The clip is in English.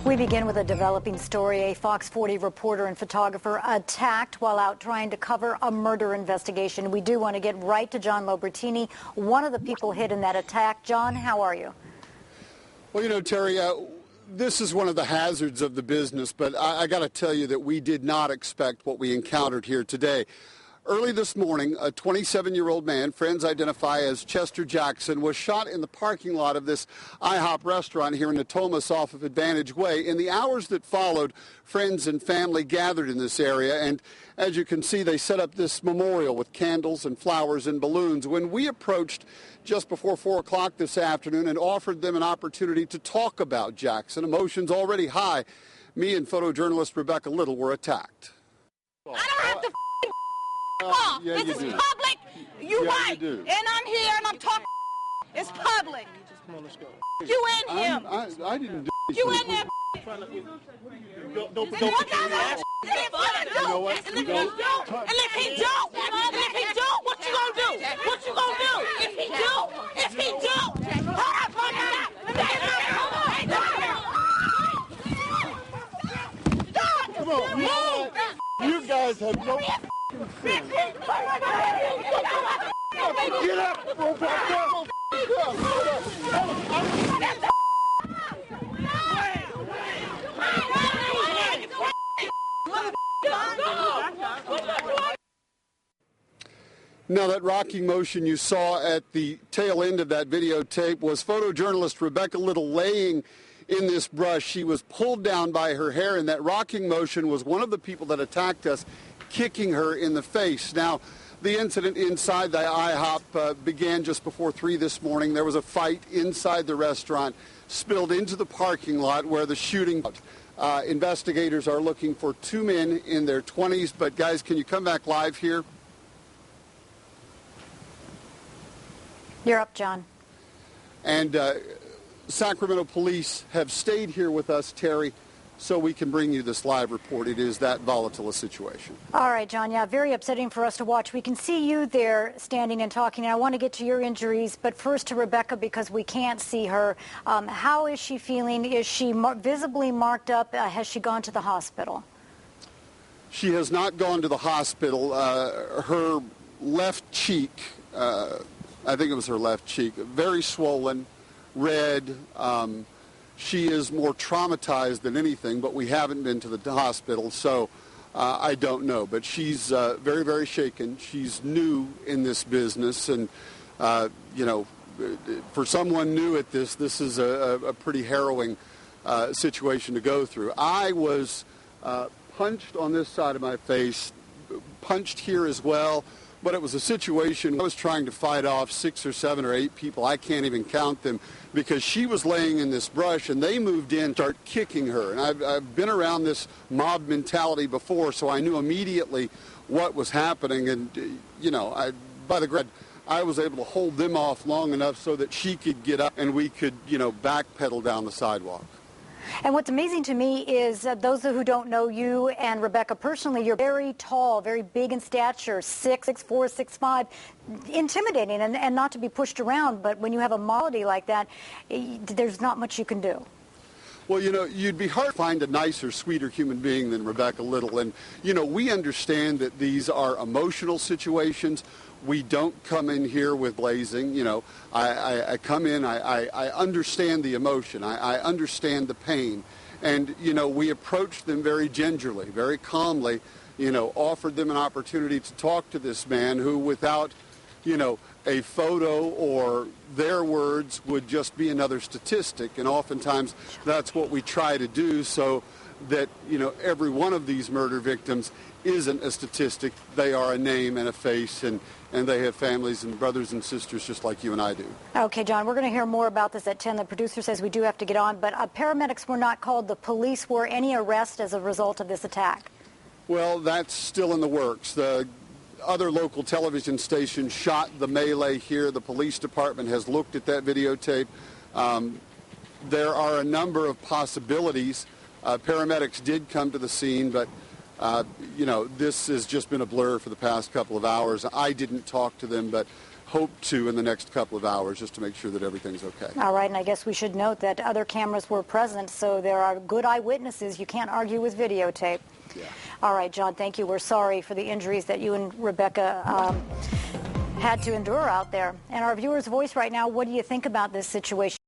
We begin with a developing story. A Fox 40 reporter and photographer attacked while out trying to cover a murder investigation. We do want to get right to John Lobertini, one of the people hit in that attack. John, how are you? Well, you know, Terry, this is one of the hazards of the business, but I got to tell you that we did not expect what we encountered here today. Early this morning, a 27-year-old man, friends identify as Chester Jackson, was shot in the parking lot of this IHOP restaurant here in Natomas off of Advantage Way. In the hours that followed, friends and family gathered in this area, and as you can see, they set up this memorial with candles and flowers and balloons. When we approached just before 4 o'clock this afternoon and offered them an opportunity to talk about Jackson, emotions already high, me and photojournalist Rebecca Little were attacked. I don't have to call. Yeah, this is do. public. You yeah, right. You do. And I'm here and I'm talking. It's public. Come on, let's go. You and him. I didn't do You and that. Don't You know what? And if he don't, what you gonna do? What you gonna do? If he do, hold up, Come on, move. You guys have no sense. Get up, Rebecca. Now, that rocking motion you saw at the tail end of that videotape was photojournalist Rebecca Little laying in this brush. She was pulled down by her hair, and that rocking motion was one of the people that attacked us, kicking her in the face. Now, the incident inside the IHOP began just before 3 this morning. There was a fight inside the restaurant, spilled into the parking lot where the shooting. Investigators are looking for 2 men in their 20s. But, guys, can you come back live here? You're up, John. And Sacramento police have stayed here with us, Terry, so we can bring you this live report. It is that volatile a situation. All right, John. Yeah, very upsetting for us to watch. We can see you there standing and talking, and I want to get to your injuries, but first to Rebecca because we can't see her. How is she feeling? Is she visibly marked up? Has she gone to the hospital? She has not gone to the hospital. Her left cheek, I think it was her left cheek, very swollen, red. She is more traumatized than anything, but we haven't been to the hospital, so I don't know. But she's very, very shaken. She's new in this business, and, you know, for someone new at this is a pretty harrowing situation to go through. I was punched on this side of my face, punched here as well. But it was a situation I was trying to fight off 6 or 7 or 8 people. I can't even count them because she was laying in this brush and they moved in, start kicking her. And I've been around this mob mentality before, so I knew immediately what was happening. And, you know, I was able to hold them off long enough so that she could get up and we could, you know, backpedal down the sidewalk. And what's amazing to me is those who don't know you and Rebecca personally, you're very tall, very big in stature, 6'4", 6'5", intimidating and not to be pushed around. But when you have a malady like that, there's not much you can do. Well, you know, you'd be hard to find a nicer, sweeter human being than Rebecca Little. And, you know, we understand that these are emotional situations. We don't come in here with blazing. You know, I come in, I understand the emotion. I understand the pain. And, you know, we approached them very gingerly, very calmly, you know, offered them an opportunity to talk to this man who, without, you know, a photo or their words, would just be another statistic. And oftentimes that's what we try to do so that, you know, every one of these murder victims isn't a statistic. They are a name and a face, and they have families and brothers and sisters just like you and I do. Okay, John, we're going to hear more about this at 10. The producer says we do have to get on, but paramedics were not called. The police were. Any arrest as a result of this attack? Well, that's still in the works. The other local television station shot the melee here. The police department has looked at that videotape. There are a number of possibilities. Paramedics did come to the scene, but you know, this has just been a blur for the past couple of hours. I didn't talk to them, but hope to in the next couple of hours just to make sure that everything's okay. All right, and I guess we should note that other cameras were present, so there are good eyewitnesses. You can't argue with videotape. Yeah. All right, John, thank you. We're sorry for the injuries that you and Rebecca had to endure out there. And our viewer's voice right now, what do you think about this situation?